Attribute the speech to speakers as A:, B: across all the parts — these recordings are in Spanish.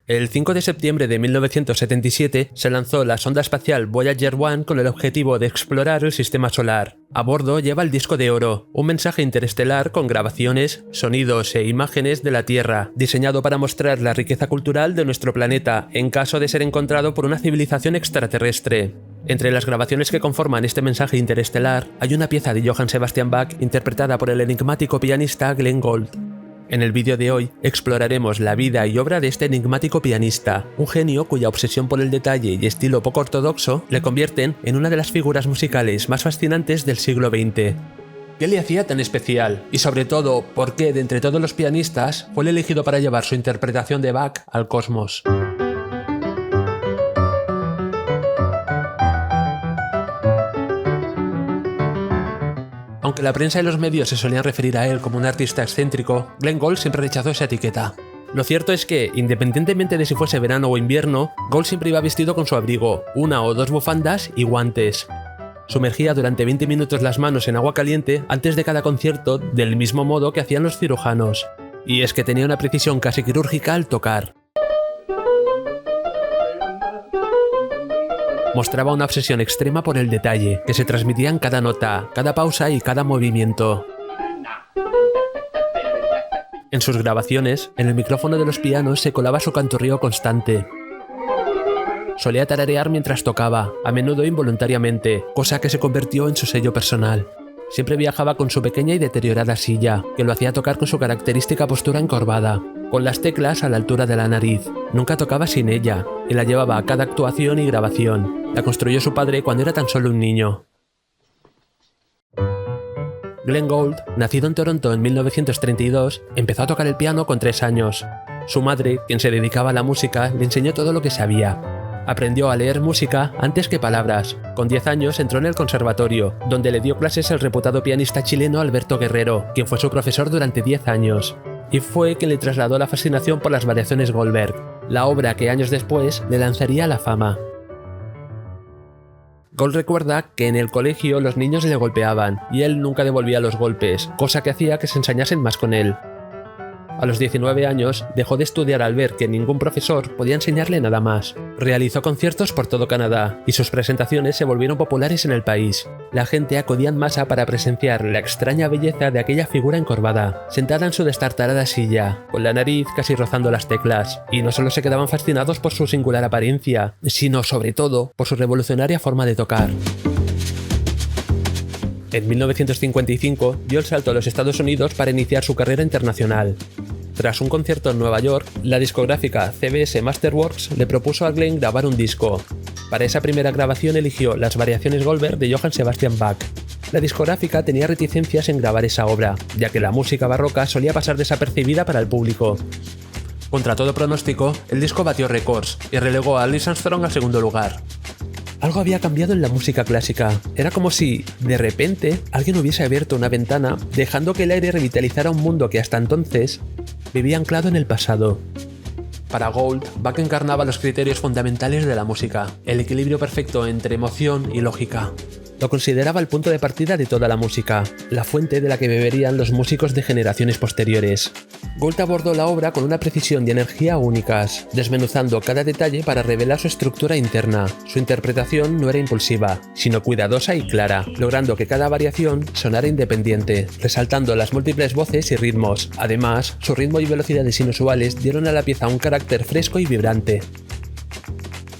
A: El 5 de septiembre de 1977 se lanzó la sonda espacial Voyager 1 con el objetivo de explorar el sistema solar. A bordo lleva el disco de oro, un mensaje interestelar con grabaciones, sonidos e imágenes de la Tierra, diseñado para mostrar la riqueza cultural de nuestro planeta en caso de ser encontrado por una civilización extraterrestre. Entre las grabaciones que conforman este mensaje interestelar hay una pieza de Johann Sebastian Bach interpretada por el enigmático pianista Glenn Gould. En el vídeo de hoy exploraremos la vida y obra de este enigmático pianista, un genio cuya obsesión por el detalle y estilo poco ortodoxo le convierten en una de las figuras musicales más fascinantes del siglo XX. ¿Qué le hacía tan especial? Y sobre todo, ¿por qué de entre todos los pianistas fue el elegido para llevar su interpretación de Bach al cosmos? Aunque la prensa y los medios se solían referir a él como un artista excéntrico, Glenn Gould siempre rechazó esa etiqueta. Lo cierto es que, independientemente de si fuese verano o invierno, Gould siempre iba vestido con su abrigo, una o dos bufandas y guantes. Sumergía durante 20 minutos las manos en agua caliente antes de cada concierto, del mismo modo que hacían los cirujanos. Y es que tenía una precisión casi quirúrgica al tocar. Mostraba una obsesión extrema por el detalle, que se transmitía en cada nota, cada pausa y cada movimiento. En sus grabaciones, en el micrófono de los pianos se colaba su canturrío constante. Solía tararear mientras tocaba, a menudo involuntariamente, cosa que se convirtió en su sello personal. Siempre viajaba con su pequeña y deteriorada silla, que lo hacía tocar con su característica postura encorvada, con las teclas a la altura de la nariz. Nunca tocaba sin ella, y la llevaba a cada actuación y grabación. La construyó su padre cuando era tan solo un niño. Glenn Gould, nacido en Toronto en 1932, empezó a tocar el piano con 3 años. Su madre, quien se dedicaba a la música, le enseñó todo lo que sabía. Aprendió a leer música antes que palabras. Con 10 años entró en el conservatorio, donde le dio clases el reputado pianista chileno Alberto Guerrero, quien fue su profesor durante 10 años. Y fue quien le trasladó la fascinación por las variaciones Goldberg, la obra que años después le lanzaría a la fama. Gould recuerda que en el colegio los niños le golpeaban y él nunca devolvía los golpes, cosa que hacía que se ensañasen más con él. A los 19 años dejó de estudiar al ver que ningún profesor podía enseñarle nada más. Realizó conciertos por todo Canadá y sus presentaciones se volvieron populares en el país. La gente acudía en masa para presenciar la extraña belleza de aquella figura encorvada, sentada en su destartalada silla, con la nariz casi rozando las teclas. Y no solo se quedaban fascinados por su singular apariencia, sino sobre todo por su revolucionaria forma de tocar. En 1955 dio el salto a los Estados Unidos para iniciar su carrera internacional. Tras un concierto en Nueva York, la discográfica CBS Masterworks le propuso a Glenn grabar un disco. Para esa primera grabación eligió las variaciones Goldberg de Johann Sebastian Bach. La discográfica tenía reticencias en grabar esa obra, ya que la música barroca solía pasar desapercibida para el público. Contra todo pronóstico, el disco batió récords y relegó a Louis Armstrong al segundo lugar. Algo había cambiado en la música clásica. Era como si, de repente, alguien hubiese abierto una ventana, dejando que el aire revitalizara un mundo que hasta entonces vivía anclado en el pasado. Para Gould, Bach encarnaba los criterios fundamentales de la música, el equilibrio perfecto entre emoción y lógica. Lo consideraba el punto de partida de toda la música, la fuente de la que beberían los músicos de generaciones posteriores. Gould abordó la obra con una precisión y energía únicas, desmenuzando cada detalle para revelar su estructura interna. Su interpretación no era impulsiva, sino cuidadosa y clara, logrando que cada variación sonara independiente, resaltando las múltiples voces y ritmos. Además, su ritmo y velocidades inusuales dieron a la pieza un carácter fresco y vibrante.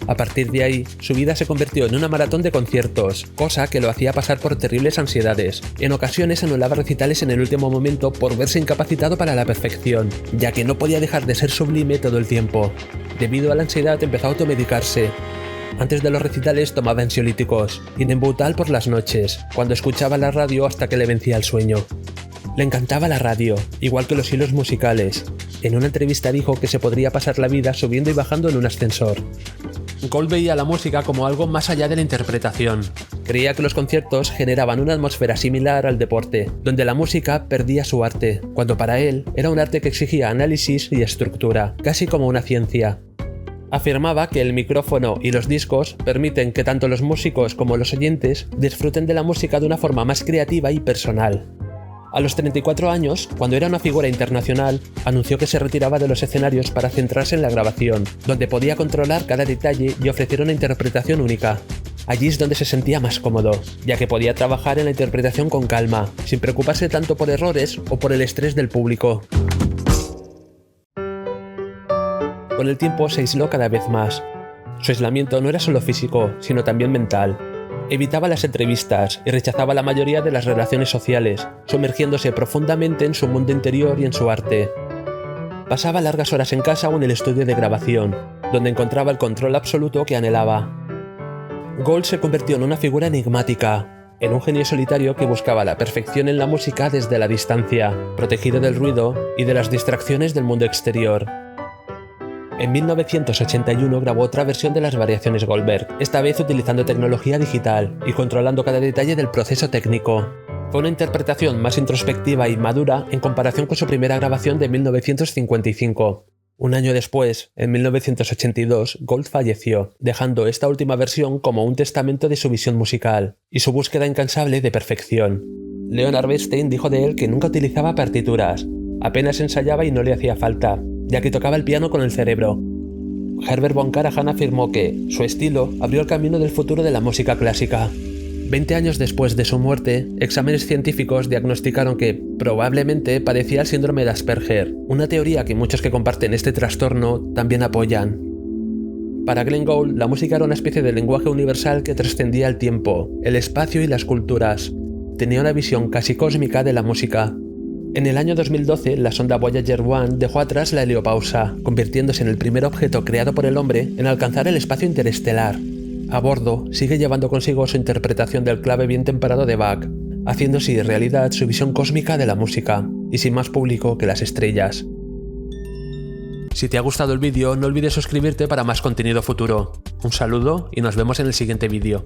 A: A partir de ahí, su vida se convirtió en una maratón de conciertos, cosa que lo hacía pasar por terribles ansiedades. En ocasiones anulaba recitales en el último momento por verse incapacitado para la perfección, ya que no podía dejar de ser sublime todo el tiempo. Debido a la ansiedad empezó a automedicarse. Antes de los recitales tomaba ansiolíticos, y Nembutal por las noches, cuando escuchaba la radio hasta que le vencía el sueño. Le encantaba la radio, igual que los hilos musicales. En una entrevista dijo que se podría pasar la vida subiendo y bajando en un ascensor. Gould veía la música como algo más allá de la interpretación. Creía que los conciertos generaban una atmósfera similar al deporte, donde la música perdía su arte, cuando para él era un arte que exigía análisis y estructura, casi como una ciencia. Afirmaba que el micrófono y los discos permiten que tanto los músicos como los oyentes disfruten de la música de una forma más creativa y personal. A los 34 años, cuando era una figura internacional, anunció que se retiraba de los escenarios para centrarse en la grabación, donde podía controlar cada detalle y ofrecer una interpretación única. Allí es donde se sentía más cómodo, ya que podía trabajar en la interpretación con calma, sin preocuparse tanto por errores o por el estrés del público. Con el tiempo se aisló cada vez más. Su aislamiento no era solo físico, sino también mental. Evitaba las entrevistas y rechazaba la mayoría de las relaciones sociales, sumergiéndose profundamente en su mundo interior y en su arte. Pasaba largas horas en casa o en el estudio de grabación, donde encontraba el control absoluto que anhelaba. Gold se convirtió en una figura enigmática, en un genio solitario que buscaba la perfección en la música desde la distancia, protegido del ruido y de las distracciones del mundo exterior. En 1981 grabó otra versión de las variaciones Goldberg, esta vez utilizando tecnología digital y controlando cada detalle del proceso técnico. Fue una interpretación más introspectiva y madura en comparación con su primera grabación de 1955. Un año después, en 1982, Gold falleció, dejando esta última versión como un testamento de su visión musical y su búsqueda incansable de perfección. Leonard Bernstein dijo de él que nunca utilizaba partituras, apenas ensayaba y no le hacía falta, ya que tocaba el piano con el cerebro. Herbert von Karajan afirmó que su estilo abrió el camino del futuro de la música clásica. 20 años después de su muerte, exámenes científicos diagnosticaron que probablemente padecía el síndrome de Asperger, una teoría que muchos que comparten este trastorno también apoyan. Para Glenn Gould, la música era una especie de lenguaje universal que trascendía el tiempo, el espacio y las culturas. Tenía una visión casi cósmica de la música. En el año 2012, la sonda Voyager 1 dejó atrás la heliopausa, convirtiéndose en el primer objeto creado por el hombre en alcanzar el espacio interestelar. A bordo, sigue llevando consigo su interpretación del clave bien temperado de Bach, haciendo así realidad su visión cósmica de la música, y sin más público que las estrellas. Si te ha gustado el vídeo, no olvides suscribirte para más contenido futuro. Un saludo y nos vemos en el siguiente vídeo.